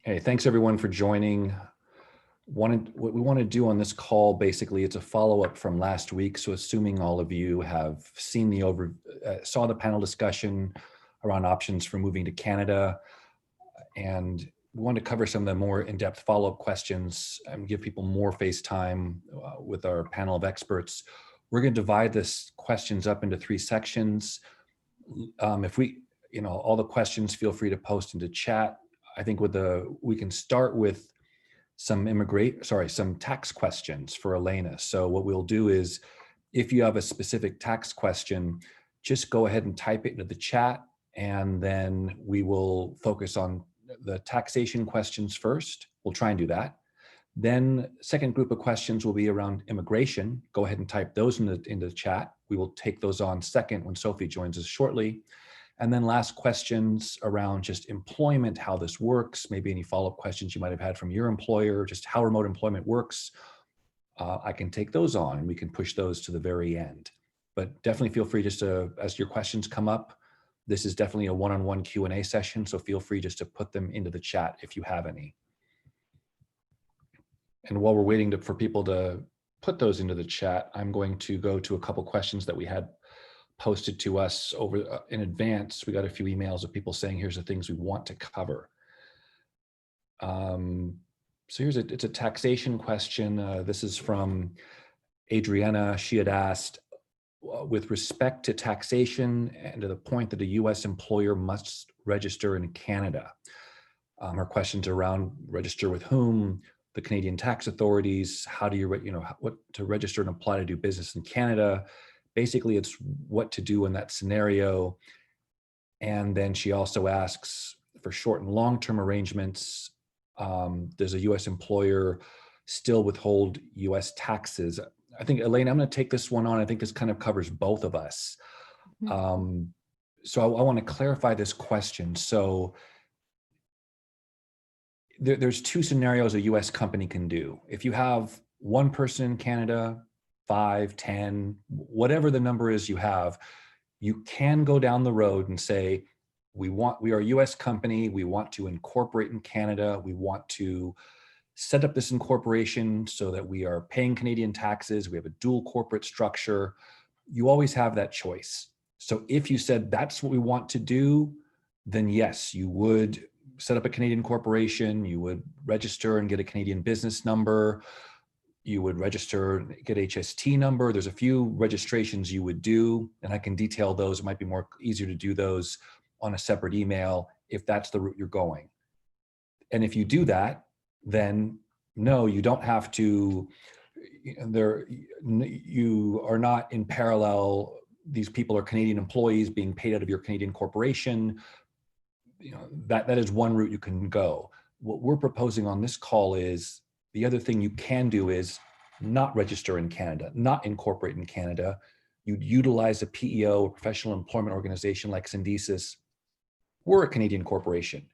Hey, thanks everyone for joining. What we want to do on this call, basically, it's a follow-up from last week. So assuming all of you have seen saw the panel discussion around options for moving to Canada, and we want to cover some of the more in-depth follow-up questions and give people more face time with our panel of experts. We're going to divide this questions up into 3 sections. If all the questions, feel free to post into chat. I think we can start with some tax questions for Elena. So what we'll do is, if you have a specific tax question, just go ahead and type it into the chat, and then we will focus on the taxation questions first. We'll try and do that. Then second group of questions will be around immigration. Go ahead and type those into the chat. We will take those on second when Sophie joins us shortly. And then last questions around just employment, how this works, maybe any follow-up questions you might have had from your employer, just how remote employment works. I can take those on and we can push those to the very end. But definitely feel free just to, as your questions come up, this is definitely a one-on-one Q&A session, so feel free just to put them into the chat if you have any. And while we're waiting for people to put those into the chat, I'm going to go to a couple questions that we had posted to us in advance. We got a few emails of people saying, here's the things we want to cover. So it's a taxation question. This is from Adriana. She had asked, with respect to taxation and to the point that a US employer must register in Canada. Her questions around register with whom, the Canadian tax authorities, how do you, what to register and apply to do business in Canada. Basically, it's what to do in that scenario. And then she also asks, for short and long-term arrangements, does a US employer still withhold US taxes? I think, Elena, I'm going to take this one on. I think this kind of covers both of us. Mm-hmm. So I want to clarify this question. So there's 2 scenarios a US company can do. If you have one person in Canada, 5, 10, whatever the number is you have, you can go down the road and say, we are a US company, we want to incorporate in Canada, we want to set up this incorporation so that we are paying Canadian taxes, we have a dual corporate structure. You always have that choice. So if you said that's what we want to do, then yes, you would set up a Canadian corporation, you would register and get a Canadian business number, you would register, get HST number. There's a few registrations you would do, and I can detail those. It might be easier to do those on a separate email if that's the route you're going. And if you do that, then no, you don't have to, you are not in parallel. These people are Canadian employees being paid out of your Canadian corporation. That is one route you can go. What we're proposing on this call is, the other thing you can do is not register in Canada, not incorporate in Canada. You'd utilize a PEO, a professional employment organization like Syndesus. We're a Canadian corporation.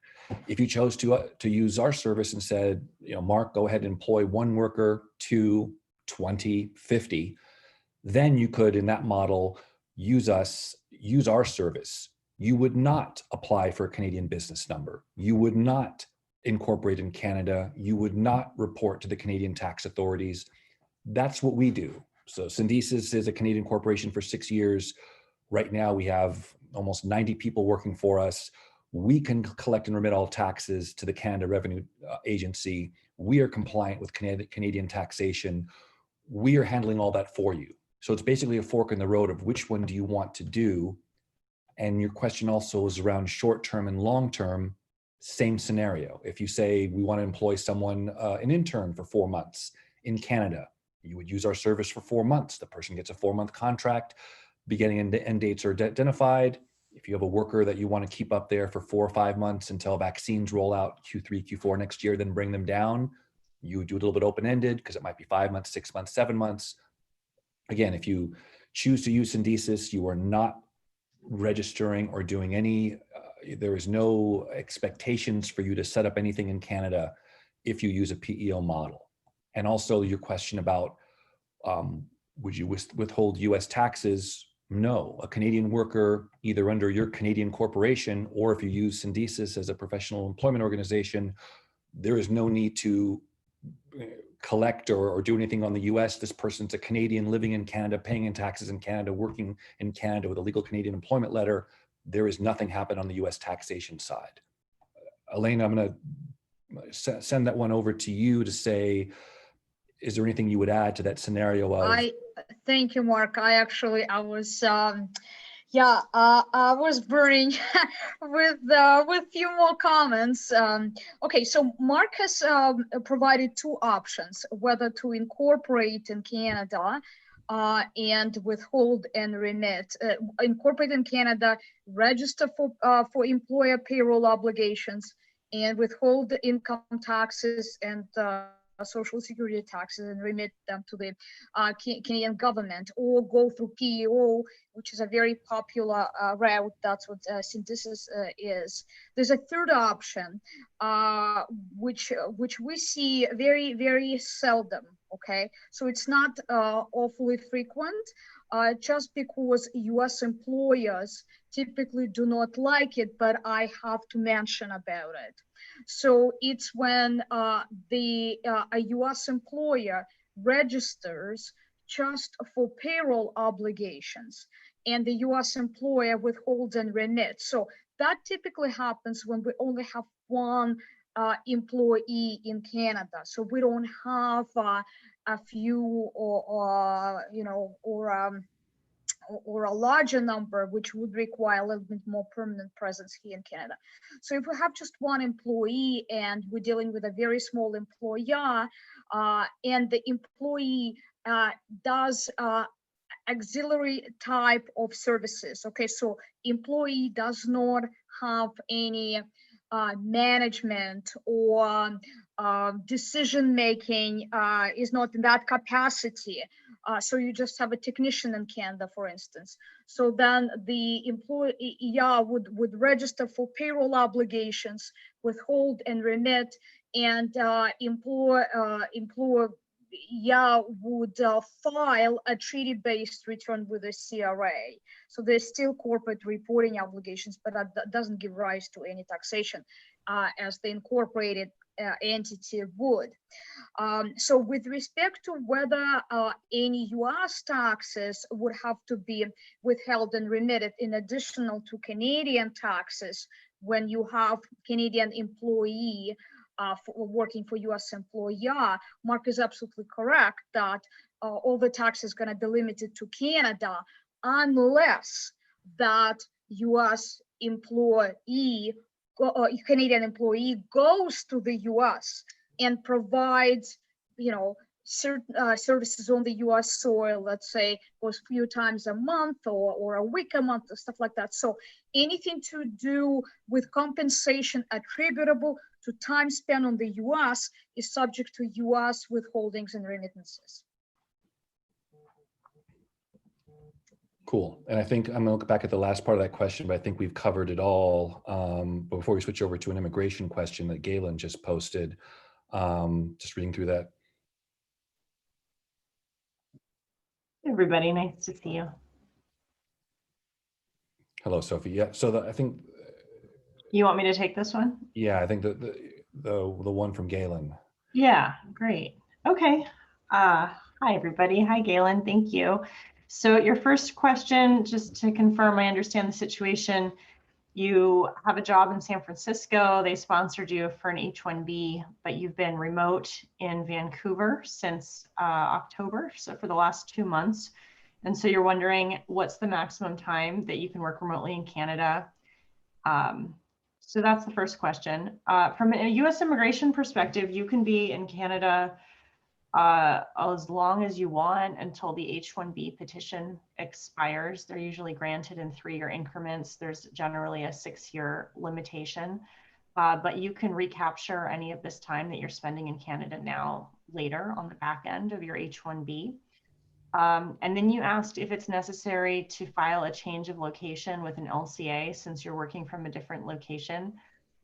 If you chose to use our service and said, Mark, go ahead and employ 1 worker, 2, 20, 50, then you could, in that model, use our service. You would not apply for a Canadian business number. You would not incorporate in Canada. You would not report to the Canadian tax authorities. That's what we do. So Syndesus is a Canadian corporation for 6 years. Right now we have almost 90 people working for us. We can collect and remit all taxes to the Canada Revenue Agency. We are compliant with Canadian taxation. We are handling all that for you. So it's basically a fork in the road of which one do you want to do. And your question also is around short-term and long-term. Same scenario. If you say we want to employ someone, an intern for 4 months in Canada, you would use our service for 4 months. The person gets a 4-month contract. Beginning and end dates are identified. If you have a worker that you want to keep up there for 4 or 5 months until vaccines roll out Q3, Q4 next year, then bring them down, you do a little bit open-ended because it might be 5 months, 6 months, 7 months. Again, if you choose to use Syndesus, you are not registering or doing any, there is no expectations for you to set up anything in Canada if you use a PEO model. And also your question about, would you withhold US taxes? No, a Canadian worker, either under your Canadian corporation or if you use Syndesus as a professional employment organization, there is no need to collect or do anything on the US. This person's a Canadian living in Canada, paying in taxes in Canada, working in Canada with a legal Canadian employment letter. There is nothing happen on the US taxation side. Elena, I'm going to send that one over to you to say, is there anything you would add to that scenario of? Thank you, Mark. I was burning with few more comments. Okay, so Mark has provided two options: whether to incorporate in Canada and withhold and remit. Incorporate in Canada, register for employer payroll obligations, and withhold income taxes and social security taxes and remit them to the Canadian government, or go through PEO, which is a very popular route. That's what Syndesus is. There's a third option, which we see very, very seldom. Okay, so it's not awfully frequent, just because U.S. employers typically do not like it, but I have to mention about it. So it's when a U.S. employer registers just for payroll obligations, and the U.S. employer withholds and remits. So that typically happens when we only have one employee in Canada. So we don't have a few or a larger number, which would require a little bit more permanent presence here in Canada. So if we have just one employee and we're dealing with a very small employer, and the employee does auxiliary type of services, okay, so employee does not have any management or decision making, is not in that capacity. So you just have a technician in Canada, for instance. So then the employer would register for payroll obligations, withhold and remit, and employer would file a treaty-based return with the CRA. So there's still corporate reporting obligations, but that doesn't give rise to any taxation as the incorporated entity would. So with respect to whether any US taxes would have to be withheld and remitted in addition to Canadian taxes when you have Canadian employee working for US employer, Mark is absolutely correct that all the tax is going to be limited to Canada unless that US employee, Canadian employee, goes to the US and provides, certain services on the US soil, let's say, goes a few times a month or a week a month, stuff like that. So anything to do with compensation attributable to time spent on the US is subject to US withholdings and remittances. Cool. And I think I'm going to look back at the last part of that question, but I think we've covered it all. Before we switch over to an immigration question that Galen just posted, just reading through that. Everybody, nice to see you. Hello, Sophie. Yeah. So I think. You want me to take this one? Yeah, I think the one from Galen. Yeah, great. Okay. Hi, everybody. Hi, Galen. Thank you. So your first question, just to confirm, I understand the situation. You have a job in San Francisco. They sponsored you for an H-1B, but you've been remote in Vancouver since October, so for the last 2 months. And so you're wondering what's the maximum time that you can work remotely in Canada. So that's the first question. From a US immigration perspective, you can be in Canada as long as you want until the H-1B petition expires. They're usually granted in 3-year increments. There's generally a 6-year limitation, but you can recapture any of this time that you're spending in Canada now later on the back end of your H-1B. And then you asked if it's necessary to file a change of location with an LCA since you're working from a different location.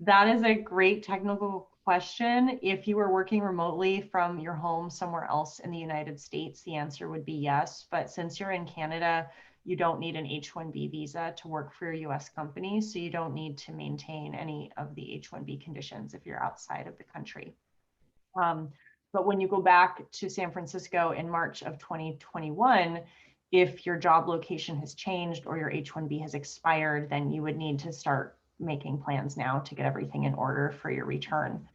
That is a great technical question. If you were working remotely from your home somewhere else in the United States, the answer would be yes. But since you're in Canada, you don't need an H-1B visa to work for your US company, so you don't need to maintain any of the H-1B conditions if you're outside of the country. But when you go back to San Francisco in March of 2021, if your job location has changed or your H-1B has expired, then you would need to start making plans now to get everything in order for your return.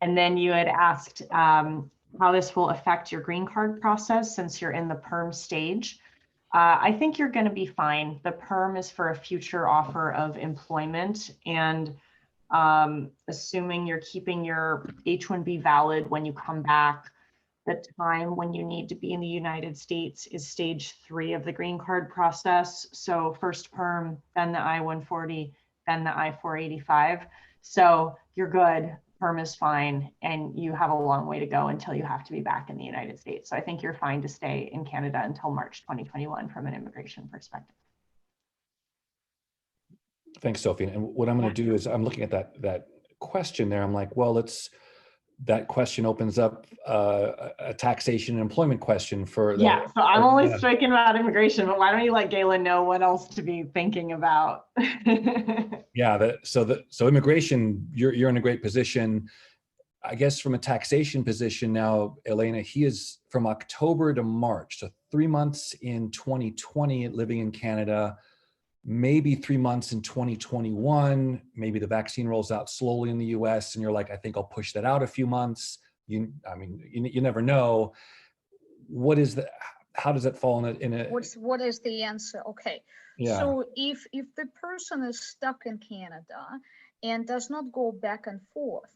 And then you had asked how this will affect your green card process since you're in the perm stage. I think you're going to be fine. The perm is for a future offer of employment, and assuming you're keeping your H-1B valid when you come back, the time when you need to be in the United States is stage 3 of the green card process. So first perm, then the I-140, then the I-485. So you're good, perm is fine, and you have a long way to go until you have to be back in the United States. So I think you're fine to stay in Canada until March 2021 from an immigration perspective. Thanks, Sophie. And what I'm going to do is I'm looking at that question there. I'm like, well, that question opens up a taxation and employment question for the. Yeah, so I'm only speaking about immigration, but why don't you let Galen know what else to be thinking about? Yeah, so immigration, you're in a great position. I guess from a taxation position now, Elena, he is from October to March, so 3 months in 2020 living in Canada, maybe 3 months in 2021, maybe the vaccine rolls out slowly in the US and you're like, I think I'll push that out a few months. You never know. How does that fall in a What is the answer? Okay. Yeah. So if the person is stuck in Canada and does not go back and forth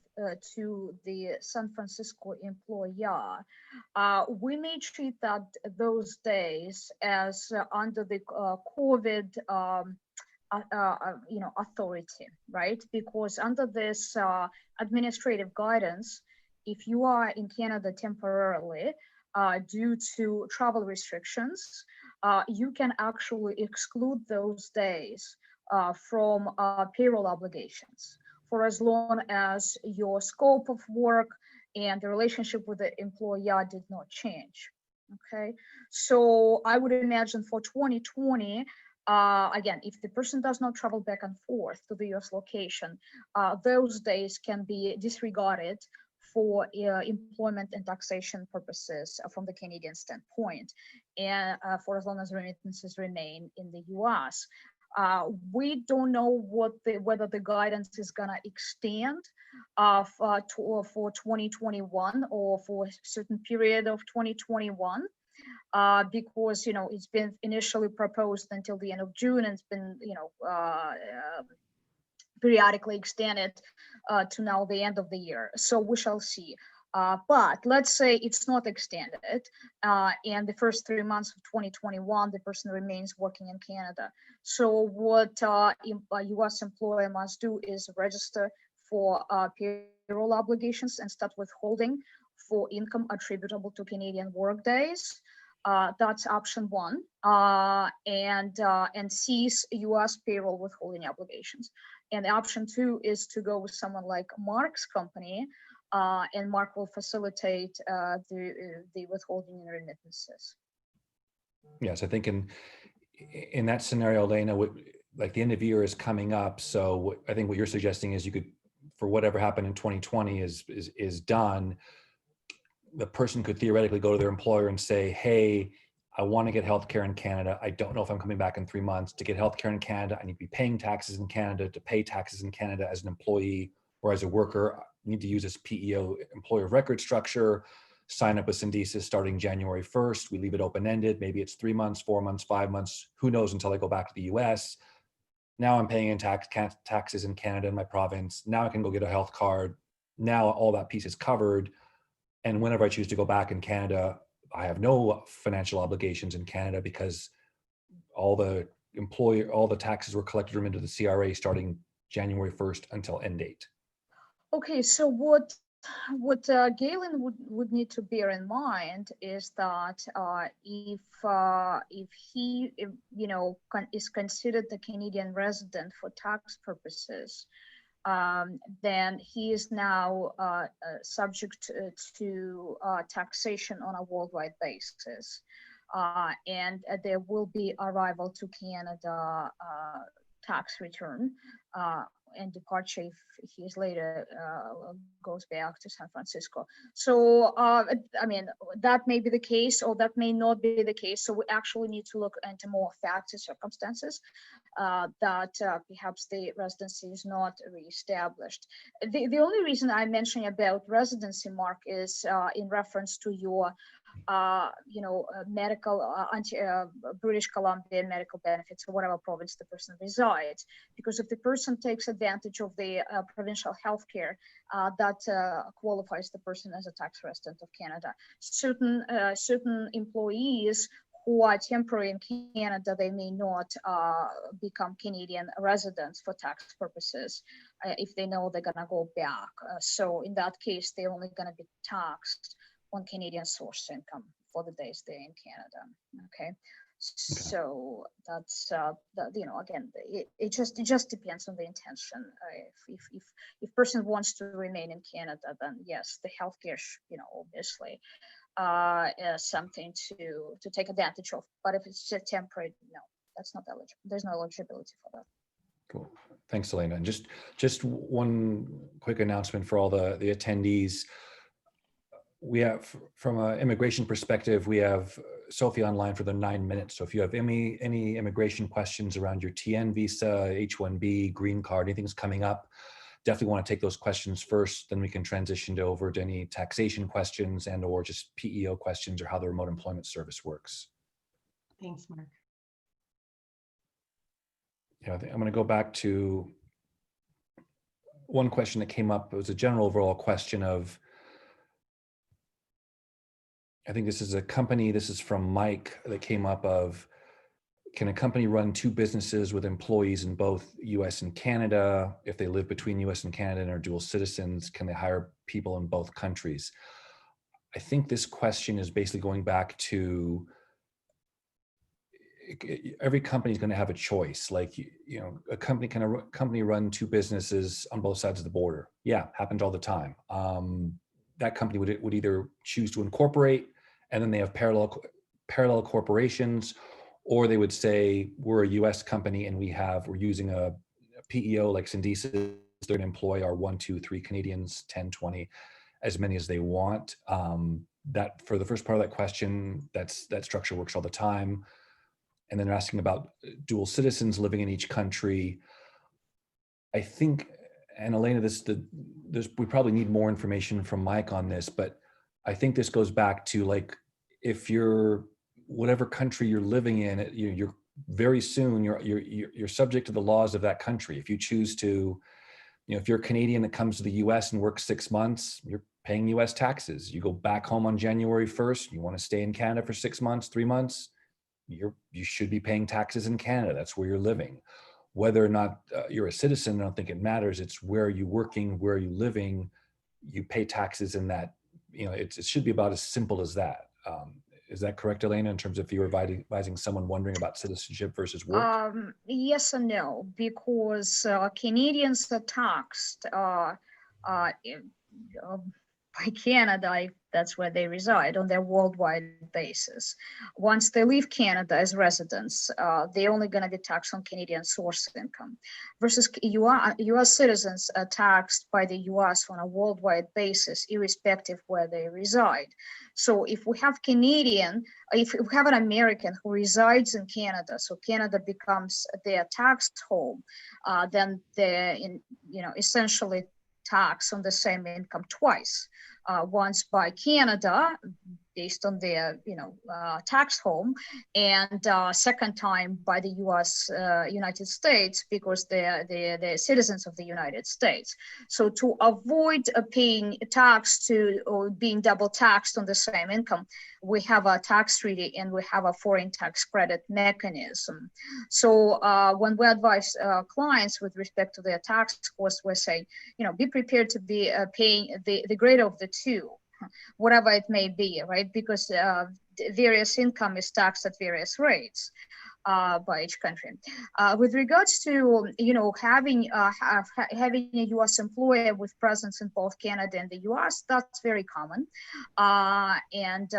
to the San Francisco employer, we may treat those days as under the COVID authority, right? Because under this administrative guidance, if you are in Canada temporarily due to travel restrictions, you can actually exclude those days from payroll obligations for as long as your scope of work and the relationship with the employer did not change. Okay, so I would imagine for 2020, again, if the person does not travel back and forth to the US location, those days can be disregarded for employment and taxation purposes from the Canadian standpoint, and for as long as remittances remain in the US. We don't know whether the guidance is gonna extend for 2021 or for a certain period of 2021. Because it's been initially proposed until the end of June, and it's been periodically extended to now the end of the year. So we shall see. But let's say it's not extended, and the first 3 months of 2021, the person remains working in Canada. So what a U.S. employer must do is register for payroll obligations and start withholding for income attributable to Canadian work days. That's option 1, and cease U.S. payroll withholding obligations. And option 2 is to go with someone like Marc's company, and Marc will facilitate the withholding and remittances. Yes, I think in that scenario, Elena, like the end of year is coming up. So I think what you're suggesting is you could, for whatever happened in 2020 is done, the person could theoretically go to their employer and say, hey, I want to get healthcare in Canada. I don't know if I'm coming back in 3 months. To get healthcare in Canada, I need to be paying taxes in Canada. To pay taxes in Canada as an employee or as a worker, I need to use this PEO, employer of record structure, sign up with Syndesus starting January 1st. We leave it open-ended. Maybe it's 3 months, 4 months, 5 months, who knows, until I go back to the US. Now I'm paying in taxes in Canada in my province. Now I can go get a health card. Now all that piece is covered. And whenever I choose to go back in Canada, I have no financial obligations in Canada because all the taxes were collected into the CRA starting January 1st until end date. Okay, so what Galen would need to bear in mind is that if he is considered a Canadian resident for tax purposes, then he is now subject to taxation on a worldwide basis. and there will be arrival to Canada tax return and departure if he is later goes back to San Francisco. So, I mean, that may be the case or that may not be the case. So we actually need to look into more facts and circumstances that perhaps the residency is not reestablished. The only reason I'm mentioning about residency, Mark, is in reference to your medical British Columbian medical benefits or whatever province the person resides. Because if the person takes advantage of the provincial health care, that qualifies the person as a tax resident of Canada. Certain employees who are temporary in Canada, they may not become Canadian residents for tax purposes if they know they're gonna go back. So in that case, they're only gonna be taxed on Canadian source income for the days they're in Canada. Okay, so that's again, it just depends on the intention. If person wants to remain in Canada, then yes, the healthcare, obviously, is something to take advantage of. But if it's just temporary, no, that's not eligible. There's no eligibility for that. Cool. Thanks, Elena. And just one quick announcement for all the attendees. We have, from an immigration perspective, we have Sophie online for the 9 minutes. So if you have any immigration questions around your TN visa, H-1B, green card, anything's coming up, definitely want to take those questions first. Then we can transition over to any taxation questions and or just PEO questions or how the remote employment service works. Thanks, Mark. Yeah, I think I'm going to go back to one question that came up. It was a general overall question of, I think this is a company, this is from Mike, that came up of, can a company run two businesses with employees in both US and Canada? If they live between US and Canada and are dual citizens, can they hire people in both countries? I think this question is basically going back to, every company is going to have a choice. Like, a company, can a company run two businesses on both sides of the border? Yeah, happens all the time. That company would either choose to incorporate and then they have parallel corporations, or they would say, we're a US company and we're using a PEO like Syndesus, they're going to employ our 1, 2, 3 Canadians, 10, 20, as many as they want. That, for the first part of that question, that structure works all the time. And then they're asking about dual citizens living in each country. I think, and Elena, we probably need more information from Mike on this, but I think this goes back to, like, if you're, whatever country you're living in, you're very soon, you're subject to the laws of that country. If you choose to, if you're a Canadian that comes to the US and works 6 months, you're paying US taxes. You go back home on January 1st, you want to stay in Canada for 6 months, 3 months, you should be paying taxes in Canada. That's where you're living. Whether or not you're a citizen, I don't think it matters. It's where are you working, where are you living, you pay taxes in that, it should be about as simple as that. Is that correct, Elena, in terms of if you were advising someone wondering about citizenship versus work? Yes and no, because Canadians are taxed by Canada, that's where they reside, on their worldwide basis. Once they leave Canada as residents, they're only going to be taxed on Canadian source income, versus US citizens are taxed by the US on a worldwide basis, irrespective where they reside. So if we have if we have an American who resides in Canada, so Canada becomes their tax home, then they're essentially taxed on the same income twice. Once by Canada, based on their tax home, and second time by the United States, because they're citizens of the United States. So to avoid paying tax or being double taxed on the same income, we have a tax treaty and we have a foreign tax credit mechanism. So when we advise clients with respect to their tax costs, we're saying, be prepared to be paying the greater of the two, whatever it may be, right? Because various income is taxed at various rates by each country. With regards to having a U.S. employer with presence in both Canada and the U.S., that's very common, and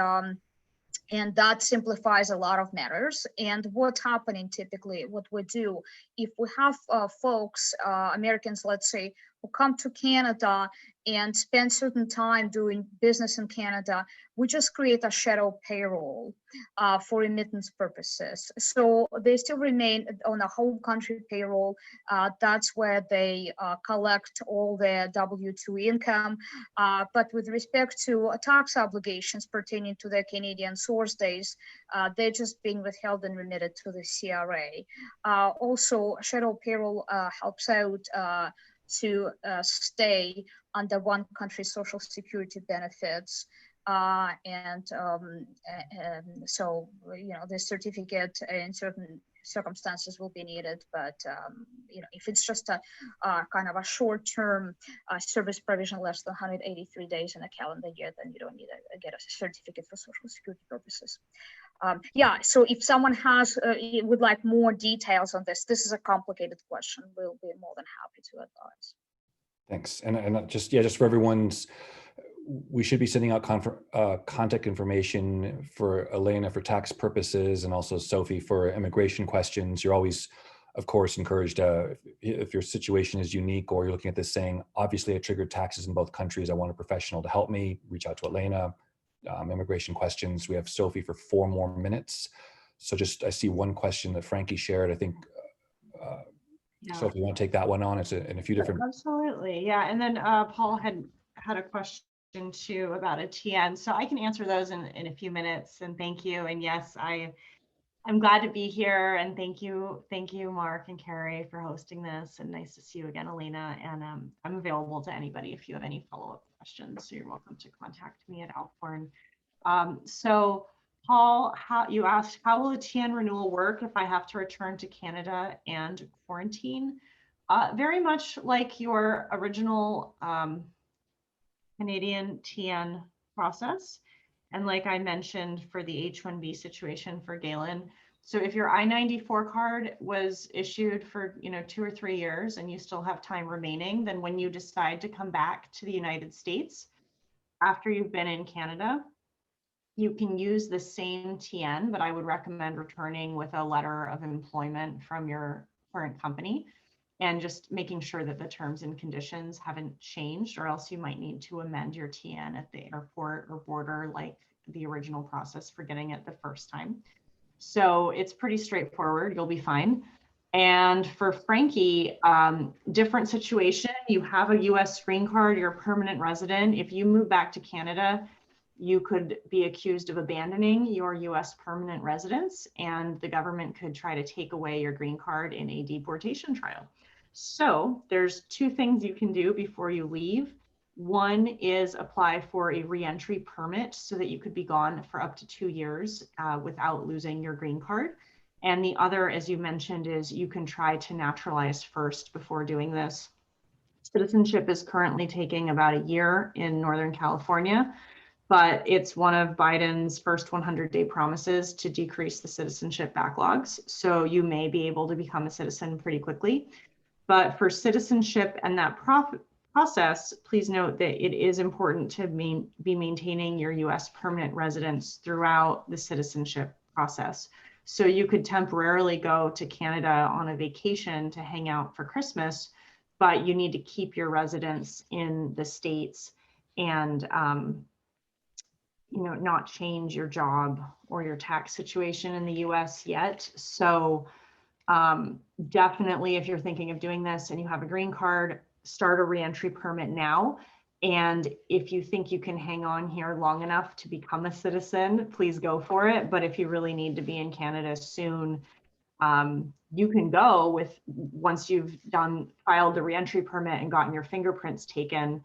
And that simplifies a lot of matters. And what's happening typically, what we do, if we have folks, Americans, let's say, who come to Canada and spend certain time doing business in Canada, we just create a shadow payroll for remittance purposes. So they still remain on a home country payroll. That's where they collect all their W-2 income. But with respect to tax obligations pertaining to their Canadian source days, they're just being withheld and remitted to the CRA. Also, shadow payroll helps out to stay under one country's social security benefits. So, the certificate in certain circumstances will be needed, but if it's just a kind of a short-term service provision less than 183 days in a calendar year, then you don't need to get a certificate for social security purposes. So if someone would like more details on this is a complicated question. We'll be more than happy to advise. Thanks. And just for everyone's, we should be sending out contact information for Elena for tax purposes and also Sophie for immigration questions. You're always, of course, encouraged, if your situation is unique or you're looking at this saying, obviously I triggered taxes in both countries, I want a professional to help me, reach out to Elena. Immigration questions, we have Sophie for 4 more minutes. So I see one question that Frankie shared, I think, so if you want to take that one on, it's in a few different. Absolutely, yeah. And then Paul had a question too about a TN. So I can answer those in a few minutes. And thank you. And yes, I'm glad to be here. And thank you, Mark and Carrie, for hosting this. And nice to see you again, Elena. And I'm available to anybody if you have any follow-up questions. So you're welcome to contact me at Alcorn. So Paul, you asked, how will a TN renewal work if I have to return to Canada and quarantine? Very much like your original Canadian TN process. And like I mentioned for the H-1B situation for Galen, so if your I-94 card was issued for 2 or 3 years and you still have time remaining, then when you decide to come back to the United States after you've been in Canada, you can use the same TN, but I would recommend returning with a letter of employment from your current company and just making sure that the terms and conditions haven't changed, or else you might need to amend your TN at the airport or border like the original process for getting it the first time. So it's pretty straightforward, you'll be fine. And for Frankie, different situation, you have a US green card, you're a permanent resident. If you move back to Canada, you could be accused of abandoning your US permanent residence, and the government could try to take away your green card in a deportation trial. So there's 2 things you can do before you leave. One is apply for a re-entry permit so that you could be gone for up to 2 years without losing your green card. And the other, as you mentioned, is you can try to naturalize first before doing this. Citizenship is currently taking about a year in Northern California, but it's one of Biden's first 100-day promises to decrease the citizenship backlogs. So you may be able to become a citizen pretty quickly. But for citizenship and that process, please note that it is important to be maintaining your US permanent residence throughout the citizenship process. So you could temporarily go to Canada on a vacation to hang out for Christmas, but you need to keep your residence in the States and not change your job or your tax situation in the US yet. So definitely, if you're thinking of doing this and you have a green card, start a re-entry permit now. And if you think you can hang on here long enough to become a citizen, please go for it. But if you really need to be in Canada soon, you can go once you've filed the re-entry permit and gotten your fingerprints taken.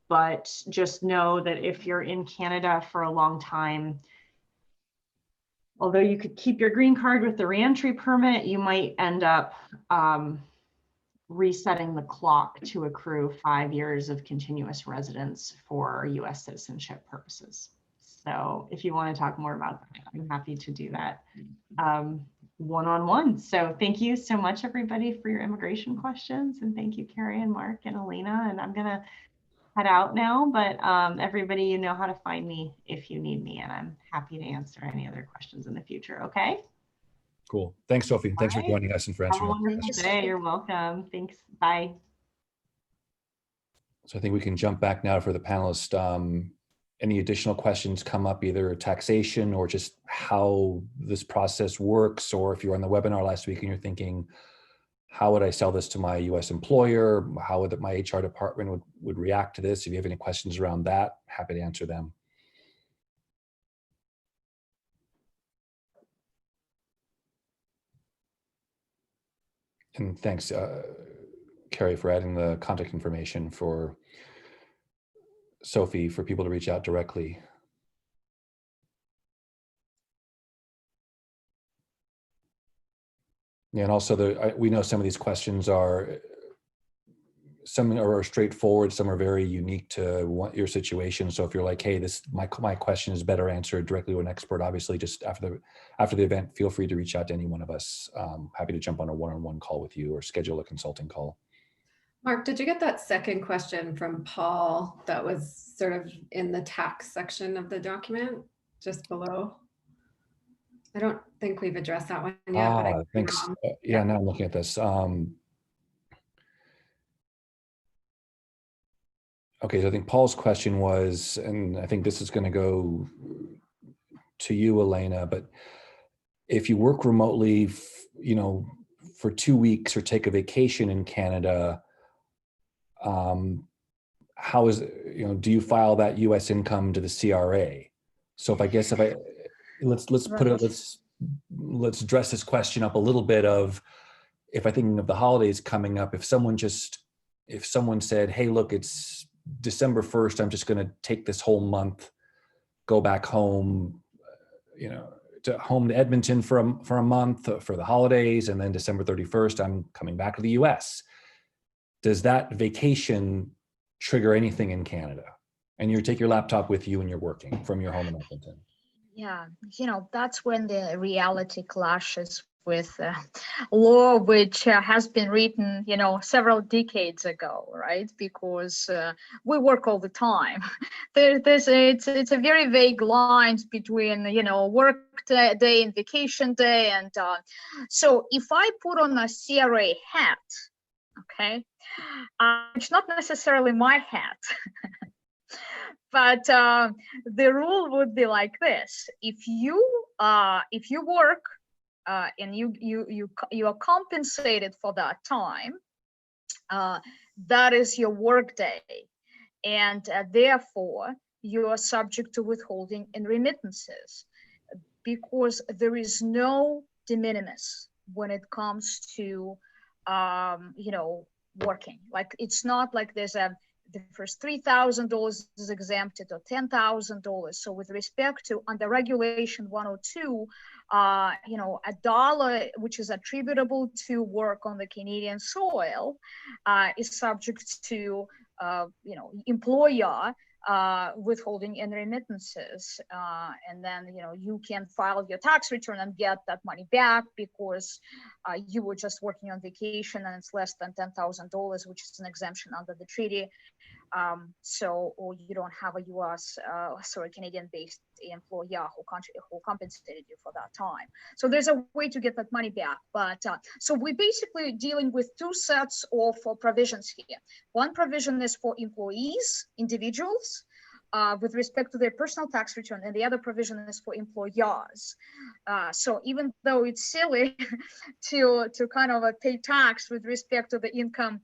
But just know that if you're in Canada for a long time, although you could keep your green card with the re-entry permit, you might end up resetting the clock to accrue 5 years of continuous residence for US citizenship purposes. So if you want to talk more about that, I'm happy to do that one-on-one. So thank you so much, everybody, for your immigration questions. And thank you, Carrie and Mark and Elena. And I'm going to head out now, but everybody, you know how to find me if you need me, and I'm happy to answer any other questions in the future. Okay. Cool. Thanks, Sophie. Thanks for right. joining us and for Have a answering all the wonderful questions. day. You're welcome. Thanks. Bye. So I think we can jump back now for the panelists. Any additional questions come up, either taxation or just how this process works, or if you were on the webinar last week and you're thinking, how would I sell this to my US employer? How would my HR department would react to this? If you have any questions around that, happy to answer them. And thanks, Carrie, for adding the contact information for Sophie for people to reach out directly. Yeah, and also we know some of these questions are, some are straightforward, some are very unique to your situation. So if you're like, hey, my question is better answered directly to an expert, obviously just after the event, feel free to reach out to any one of us. Happy to jump on a one-on-one call with you or schedule a consulting call. Mark, did you get that second question from Paul that was sort of in the tax section of the document just below? I don't think we've addressed that one yet. But Thanks. Yeah, now I'm looking at this. Okay, so I think Paul's question was, and I think this is going to go to you, Elena, but if you work remotely, for 2 weeks or take a vacation in Canada, how is, do you file that US income to the CRA? So let's dress this question up a little bit of, if I'm thinking of the holidays coming up, if someone said, hey, look, it's December 1st, I'm just going to take this whole month, go back home, to Edmonton for a month for the holidays, and then December 31st, I'm coming back to the US. Does that vacation trigger anything in Canada? And you take your laptop with you and you're working from your home in Edmonton. Yeah, that's when the reality clashes with law, which has been written, several decades ago, right? Because we work all the time. It's a very vague lines between, work day and vacation day. And so if I put on a CRA hat, okay, it's not necessarily my hat. But the rule would be like this: if you work and you are compensated for that time, that is your work day, and therefore you are subject to withholding and remittances, because there is no de minimis when it comes to working. Like, it's not like there's the first $3,000 is exempted or $10,000. So with respect to under Regulation 102, a dollar which is attributable to work on the Canadian soil is subject to employer withholding and remittances, and then you can file your tax return and get that money back because you were just working on vacation and it's less than $10,000, which is an exemption under the treaty. Or you don't have a U.S. Canadian-based employer who compensated you for that time. So there's a way to get that money back. But so we're basically dealing with two sets of provisions here. One provision is for employees, individuals, with respect to their personal tax return, and the other provision is for employers. So even though it's silly to kind of pay tax with respect to the income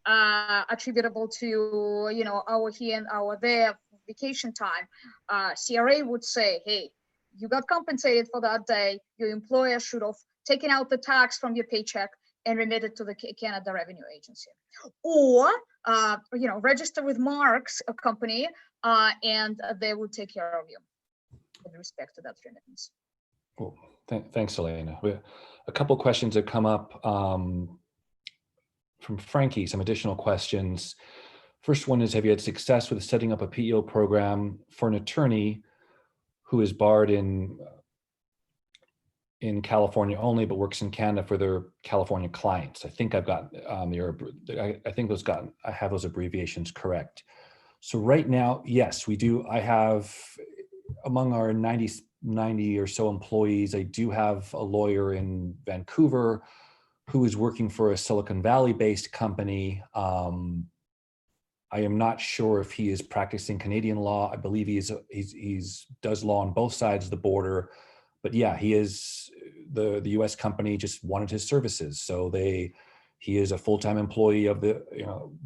attributable to our here and our there vacation time, CRA would say, hey, you got compensated for that day. Your employer should have taken out the tax from your paycheck and remitted to the Canada Revenue Agency, or register with Marc's company, and they will take care of you with respect to that remittance. Cool. Thanks, Elena. A couple of questions have come up from Frankie, some additional questions. First one is, have you had success with setting up a PEO program for an attorney who is barred in California only, but works in Canada for their California clients? I think I've got I have those abbreviations correct. So right now, yes, we do. I have, among our 90 or so employees, I do have a lawyer in Vancouver who is working for a Silicon Valley-based company. I am not sure if he is practicing Canadian law. I believe he's does law on both sides of the border, but yeah, he is the U.S. company just wanted his services, so he is a full-time employee of the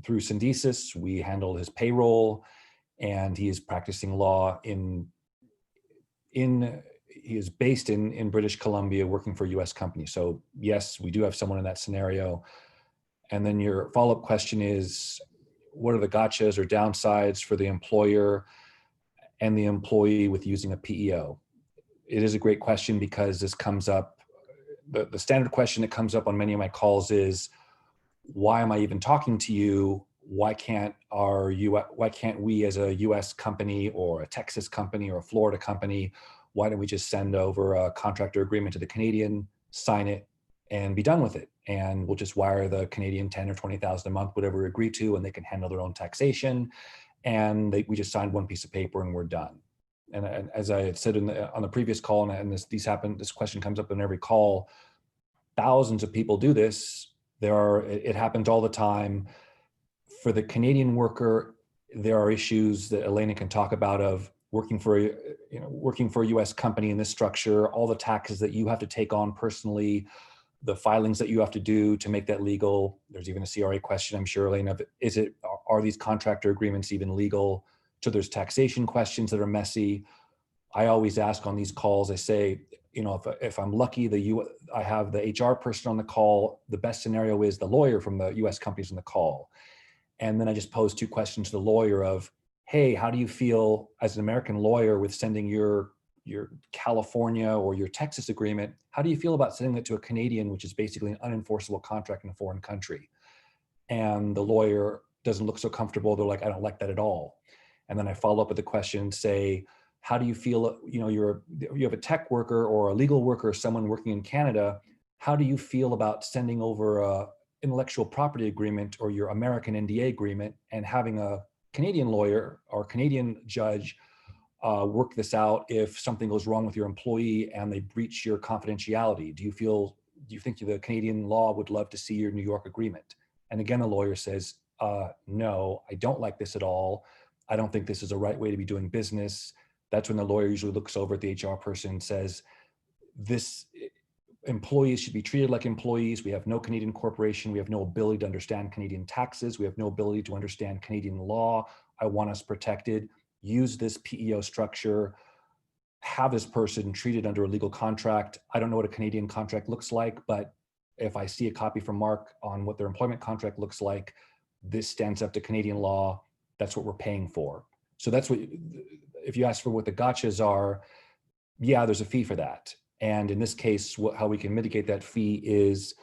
through Syndesus. We handle his payroll, and he is practicing law he is based in British Columbia, working for a U.S. company. So yes, we do have someone in that scenario. And then your follow-up question is, what are the gotchas or downsides for the employer and the employee with using a PEO? It is a great question because this comes up, the standard question that comes up on many of my calls is, why am I even talking to you? Why can't we as a US company or a Texas company or a Florida company, why don't we just send over a contractor agreement to the Canadian, sign it, and be done with it? And we'll just wire the Canadian 10 or 20,000 a month, whatever we agree to, and they can handle their own taxation. And we just signed one piece of paper and we're done. And as I had said on the previous call, and this question comes up in every call, thousands of people do this. It happens all the time. For the Canadian worker, there are issues that Elena can talk about of working for a US company in this structure, all the taxes that you have to take on personally, the filings that you have to do to make that legal. There's even a CRA question, I'm sure, Elena, are these contractor agreements even legal? So there's taxation questions that are messy. I always ask on these calls, I say, if I'm lucky, I have the HR person on the call, the best scenario is the lawyer from the US companies on the call. And then I just pose two questions to the lawyer of, hey, how do you feel as an American lawyer with sending your California or your Texas agreement? How do you feel about sending it to a Canadian, which is basically an unenforceable contract in a foreign country? And the lawyer doesn't look so comfortable. They're like, I don't like that at all. And then I follow up with the question, say, how do you feel, you have a tech worker or a legal worker, or someone working in Canada, how do you feel about sending over a intellectual property agreement or your American NDA agreement and having a Canadian lawyer or Canadian judge work this out if something goes wrong with your employee and they breach your confidentiality? Do you think the Canadian law would love to see your New York agreement? And again, the lawyer says, no, I don't like this at all. I don't think this is the right way to be doing business. That's when the lawyer usually looks over at the HR person and says, employees should be treated like employees. We have no Canadian corporation. We have no ability to understand Canadian taxes. We have no ability to understand Canadian law. I want us protected. Use this PEO structure. Have this person treated under a legal contract. I don't know what a Canadian contract looks like, but if I see a copy from Mark on what their employment contract looks like, this stands up to Canadian law. That's what we're paying for. So that's what, if you ask for what the gotchas are, yeah, there's a fee for that. And in this case, how we can mitigate that fee is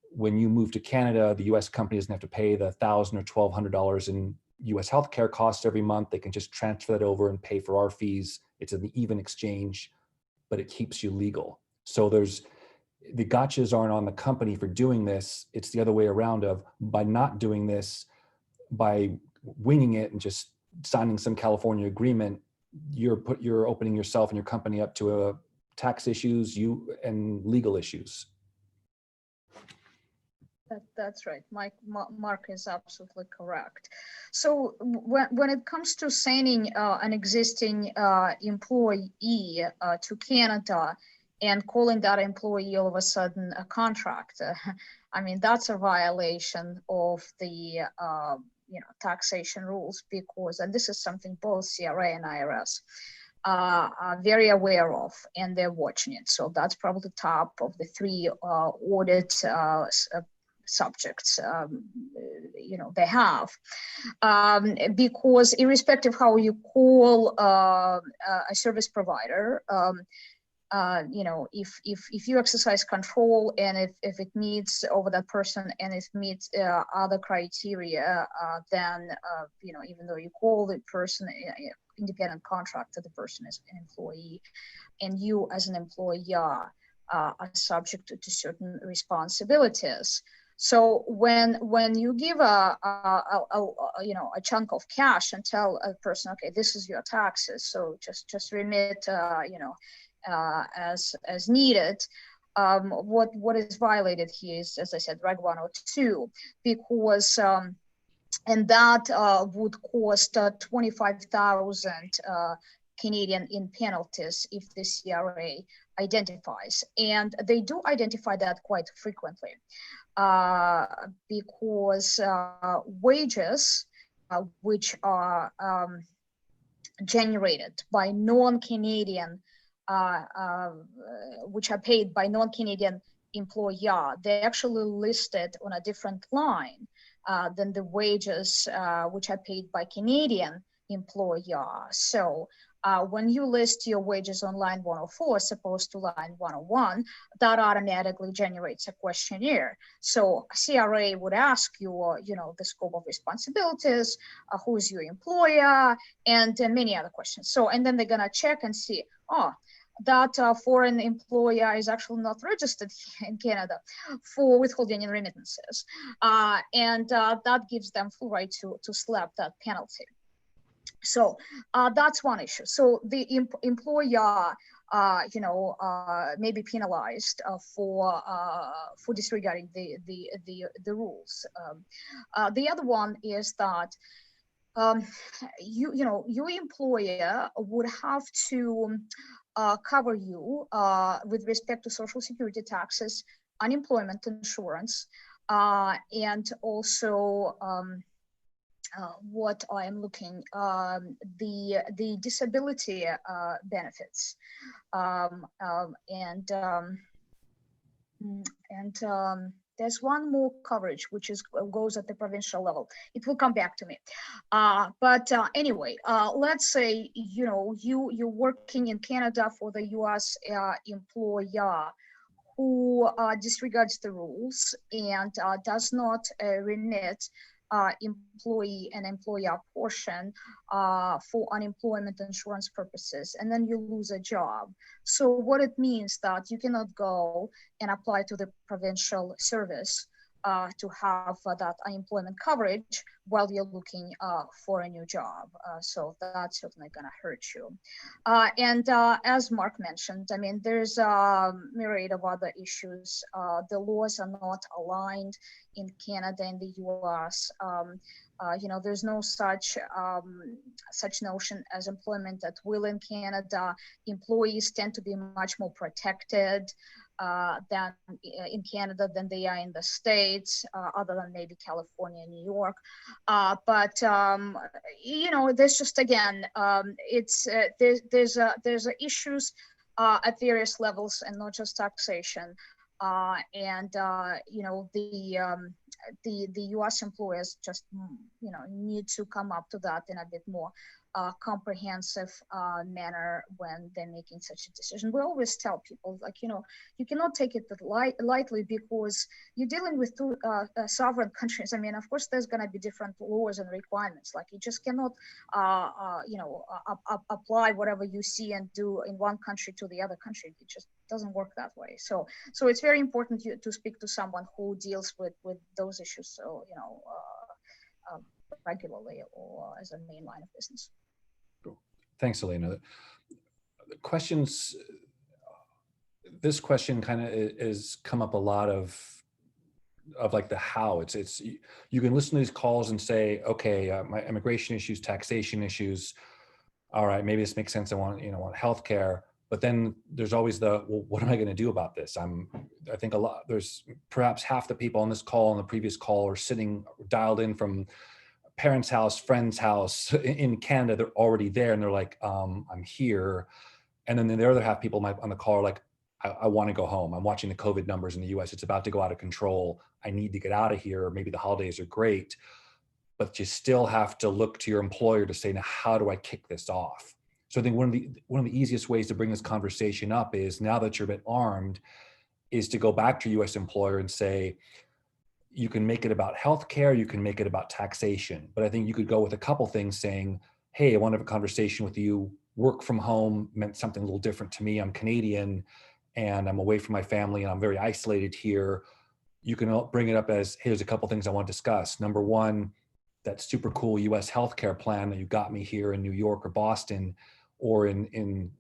when you move to Canada, the US company doesn't have to pay the $1,000 or $1,200 in US healthcare costs every month. They can just transfer that over and pay for our fees. It's an even exchange, but it keeps you legal. So the gotchas aren't on the company for doing this. It's the other way around of, by not doing this, by winging it and just signing some California agreement, you're opening yourself and your company up to tax issues and legal issues. That's right. Mark is absolutely correct. So when it comes to sending an existing employee to Canada and calling that employee all of a sudden a contractor, I mean, that's a violation of the taxation rules, because, and this is something both CRA and IRS are very aware of, and they're watching it. So that's probably top of the three audit subjects they have, because irrespective how you call a service provider, if you exercise control and if it meets over that person and it meets other criteria, then even though you call the person independent contractor, the person is an employee, and you as an employer are subject to certain responsibilities. So when you give a chunk of cash and tell a person, okay, this is your taxes, so just remit as needed. What is violated here is, as I said, Reg 102, because and that would cost 25,000 Canadian in penalties if the CRA identifies, and they do identify that quite frequently, because wages which are generated by non-Canadian, which are paid by non-Canadian employer, they're actually listed on a different line than the wages which are paid by Canadian employer. So when you list your wages on line 104 as opposed to line 101, that automatically generates a questionnaire. So CRA would ask you, the scope of responsibilities, who is your employer, and many other questions. So, and then they're gonna check and see, that foreign employer is actually not registered here in Canada for withholding and remittances. And that gives them full right to slap that penalty. So that's one issue. So the employer, may be penalized for disregarding the rules. The other one is that your employer would have to cover you with respect to Social Security taxes, unemployment insurance, and also what I am looking, the disability benefits, and there's one more coverage which goes at the provincial level. It will come back to me. But anyway, let's say you're working in Canada for the U.S. Employer who disregards the rules and does not remit employee and employer portion for unemployment insurance purposes, and then you lose a job. So what it means that you cannot go and apply to the provincial service to have that unemployment coverage while you're looking for a new job. So that's certainly gonna hurt you. And as Mark mentioned, I mean, there's a myriad of other issues. The laws are not aligned in Canada and the US. There's no such notion as employment at will in Canada. Employees tend to be much more protected than in Canada than they are in the States, other than maybe California and New York. But there's just, again, there's issues at various levels and not just taxation. The U.S. employers just need to come up to that in a bit more comprehensive manner when they're making such a decision. We always tell people, like, you cannot take it lightly because you're dealing with two sovereign countries. I mean, of course, there's going to be different laws and requirements. Like, you just cannot, apply whatever you see and do in one country to the other country. It just doesn't work that way. So it's very important to speak to someone who deals with those issues, so regularly or as a main line of business. Cool. Thanks, Elena. This question kind of is come up a lot of like the how. It's you can listen to these calls and say, okay, my immigration issues, taxation issues, all right, maybe this makes sense. I want healthcare. But then there's always well, what am I going to do about this? I think there's perhaps half the people on this call and the previous call are sitting dialed in from parents' house, friend's house in Canada. They're already there and they're like, I'm here. And then the other half people on the call are like, I want to go home. I'm watching the COVID numbers in the US. It's about to go out of control. I need to get out of here. Maybe the holidays are great, but you still have to look to your employer to say, now, how do I kick this off? So I think one of the easiest ways to bring this conversation up is, now that you're a bit armed, is to go back to your US employer and say, you can make it about healthcare, you can make it about taxation. But I think you could go with a couple things saying, hey, I want to have a conversation with you. Work from home meant something a little different to me. I'm Canadian and I'm away from my family and I'm very isolated here. you can bring it up as, hey, there's a couple things I want to discuss. Number one, that super cool US healthcare plan that you got me here in New York or Boston or in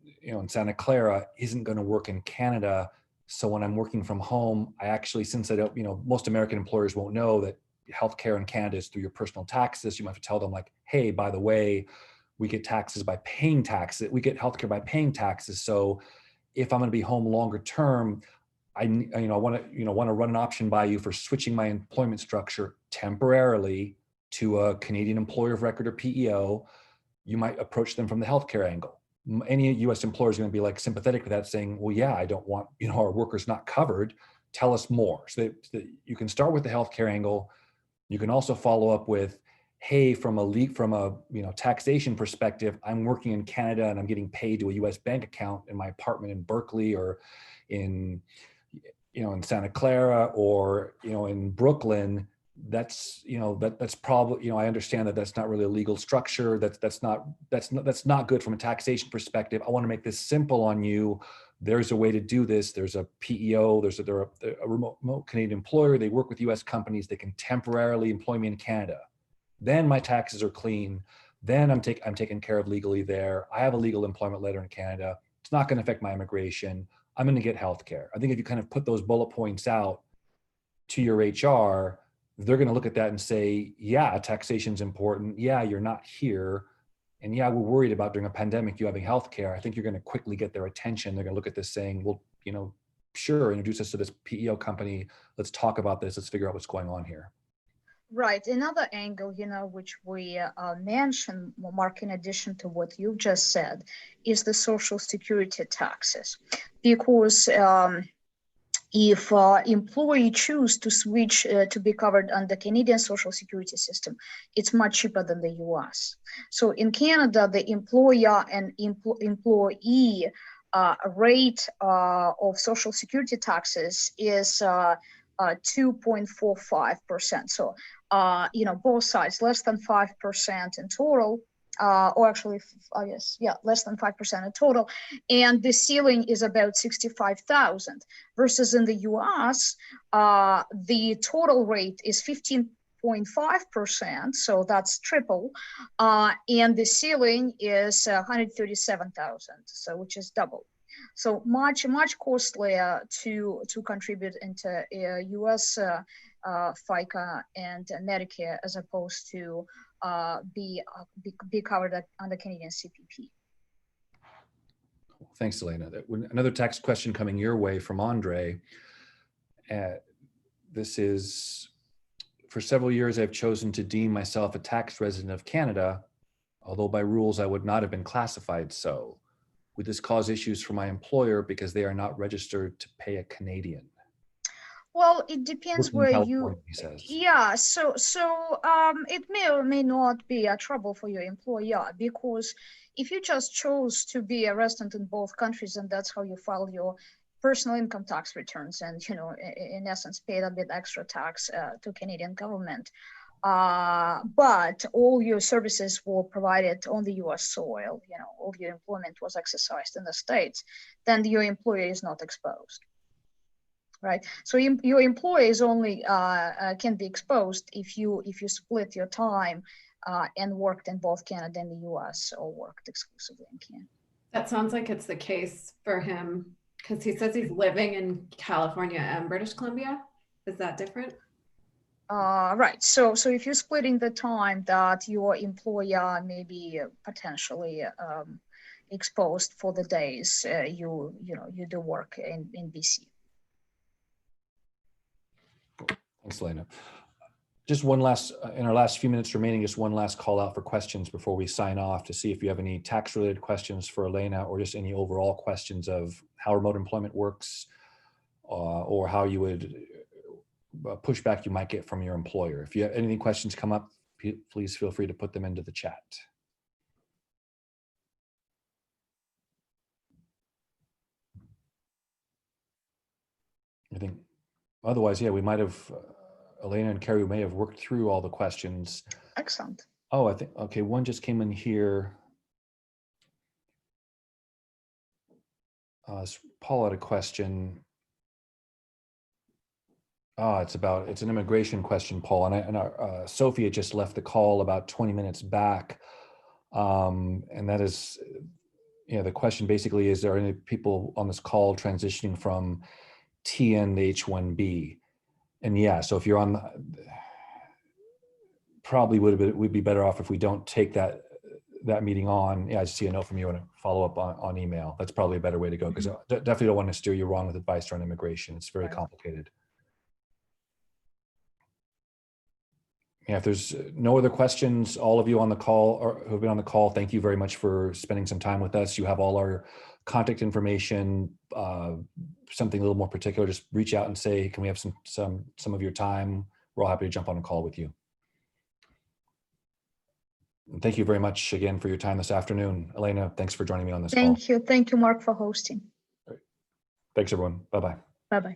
Santa Clara isn't going to work in Canada. So when I'm working from home, I actually, since I don't, most American employers won't know that healthcare in Canada is through your personal taxes. You might have to tell them like, hey, by the way, we get taxes by paying taxes. We get healthcare by paying taxes. So if I'm going to be home longer term, I want to run an option by you for switching my employment structure temporarily to a Canadian employer of record or PEO. You might approach them from the healthcare angle. Any U.S. employer is going to be like sympathetic to that, saying, well, yeah, I don't want our workers not covered. Tell us more. So that you can start with the healthcare angle. You can also follow up with, hey, from a taxation perspective, I'm working in Canada and I'm getting paid to a U.S. bank account in my apartment in Berkeley or in Santa Clara or in Brooklyn. That's probably, I understand that that's not really a legal structure. That's not good from a taxation perspective. I want to make this simple on you. There's a way to do this. There's a PEO. They're a remote Canadian employer. They work with U.S. companies. They can temporarily employ me in Canada. Then my taxes are clean. Then I'm taken care of legally there. I have a legal employment letter in Canada. It's not going to affect my immigration. I'm going to get healthcare. I think if you kind of put those bullet points out to your HR, they're going to look at that and say, yeah, taxation's important. Yeah, you're not here. And yeah, we're worried about during a pandemic, you having healthcare. I think you're going to quickly get their attention. They're going to look at this saying, well, sure, introduce us to this PEO company. Let's talk about this. Let's figure out what's going on here. Right. Another angle, which we mentioned, Mark, in addition to what you've just said, is the Social Security taxes. Because if employee choose to switch to be covered under Canadian Social Security system, it's much cheaper than the US. So in Canada, the employer and employee rate of Social Security taxes is 2.45%. So, both sides, less than 5% in total, or actually, less than 5% in total. And the ceiling is about 65,000 versus in the US, the total rate is 15.5%. So that's triple. And the ceiling is 137,000, so which is double. So much costlier to contribute into U.S. FICA and Medicare as opposed to be covered under Canadian CPP. Thanks, Elena. Another tax question coming your way from Andre. This is, for several years, I've chosen to deem myself a tax resident of Canada, although by rules I would not have been classified so. Would this cause issues for my employer because they are not registered to pay a Canadian? Well, it depends where you. He says. Yeah, so it may or may not be a trouble for your employer, because if you just chose to be a resident in both countries and that's how you file your personal income tax returns and in essence paid a bit extra tax to Canadian government, but all your services were provided on the U.S. soil, all your employment was exercised in the States, then your employer is not exposed, right? So your employees only can be exposed if you split your time and worked in both Canada and the U.S. or worked exclusively in Canada. That sounds like it's the case for him because he says he's living in California and British Columbia. Is that different? Right. So if you're splitting the time that your employer may be potentially exposed for the days you do work in BC. Thanks, Elena. Just one last, in our last few minutes remaining, just one last call out for questions before we sign off to see if you have any tax related questions for Elena or just any overall questions of how remote employment works or how you would pushback you might get from your employer. If you have any questions come up, please feel free to put them into the chat. I think otherwise, yeah, we might have, Elena and Carrie may have worked through all the questions. Excellent. Oh, I think, okay, one just came in here. Paul had a question. It's an immigration question, Paul, and Sophie had just left the call about 20 minutes back. And that is, the question basically is, there any people on this call transitioning from TN to H-1B? And yeah, so if you're on, probably we'd be better off if we don't take that meeting on. Yeah, I see a note from you and a follow up on email. That's probably a better way to go, because I definitely don't want to steer you wrong with advice around immigration. It's very complicated. Yeah, if there's no other questions, all of you on the call or who've been on the call, thank you very much for spending some time with us. You have all our contact information. Something a little more particular, just reach out and say, can we have some of your time? We're all happy to jump on a call with you. And thank you very much again for your time this afternoon. Elena, thanks for joining me on this call. Thank you. Thank you, Mark, for hosting. Thanks, everyone. Bye-bye. Bye-bye.